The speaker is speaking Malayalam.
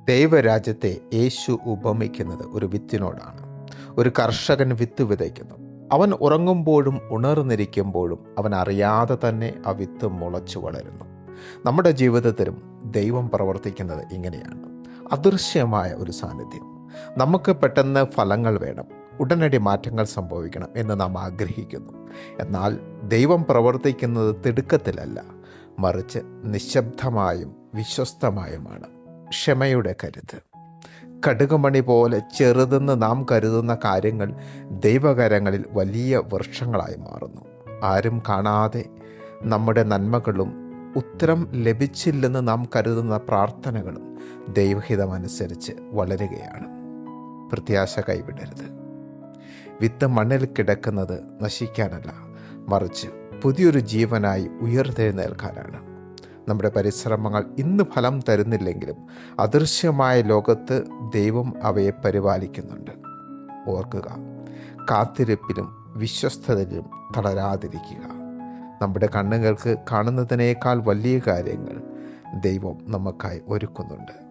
ദൈവരാജ്യത്തെ യേശു ഉപമിക്കുന്നത് ഒരു വിത്തിനോടാണ്. ഒരു കർഷകൻ വിത്ത് വിതയ്ക്കുന്നു. അവൻ ഉറങ്ങുമ്പോഴും ഉണർന്നിരിക്കുമ്പോഴും അവൻ അറിയാതെ തന്നെ ആ വിത്ത് മുളച്ചു വളരുന്നു. നമ്മുടെ ജീവിതത്തിലും ദൈവം പ്രവർത്തിക്കുന്നത് ഇങ്ങനെയാണ്. അദൃശ്യമായ ഒരു സാന്നിധ്യം. നമുക്ക് പെട്ടെന്ന് ഫലങ്ങൾ വേണം, ഉടനടി മാറ്റങ്ങൾ സംഭവിക്കണം എന്ന് നാം ആഗ്രഹിക്കുന്നു. എന്നാൽ ദൈവം പ്രവർത്തിക്കുന്നത് തിടുക്കത്തിലല്ല, മറിച്ച് നിശബ്ദമായും വിശ്വസ്തമായുമാണ്. ക്ഷമയുടെ കരുത്ത്. കടുകുമണി പോലെ ചെറുതെന്ന് നാം കരുതുന്ന കാര്യങ്ങൾ ദൈവകരങ്ങളിൽ വലിയ വൃക്ഷങ്ങളായി മാറുന്നു. ആരും കാണാതെ നമ്മുടെ നന്മകളും ഉത്തരം ലഭിച്ചില്ലെന്ന് നാം കരുതുന്ന പ്രാർത്ഥനകളും ദൈവഹിതമനുസരിച്ച് വളരുകയാണ്. പ്രത്യാശ കൈവിടരുത്. വിത്ത് മണ്ണിൽ കിടക്കുന്നത് നശിക്കാനല്ല, മറിച്ച് പുതിയൊരു ജീവനായി ഉയർത്തെഴുന്നേൽക്കാനാണ്. നമ്മുടെ പരിശ്രമങ്ങൾ ഇന്ന് ഫലം തരുന്നില്ലെങ്കിലും അദൃശ്യമായ ലോകത്ത് ദൈവം അവയെ പരിപാലിക്കുന്നുണ്ട്. ഓർക്കുക, കാത്തിരിപ്പിലും വിശ്വസ്തതയിലും തളരാതിരിക്കുക. നമ്മുടെ കണ്ണുകൾക്ക് കാണുന്നതിനേക്കാൾ വലിയ കാര്യങ്ങൾ ദൈവം നമുക്കായി ഒരുക്കുന്നുണ്ട്.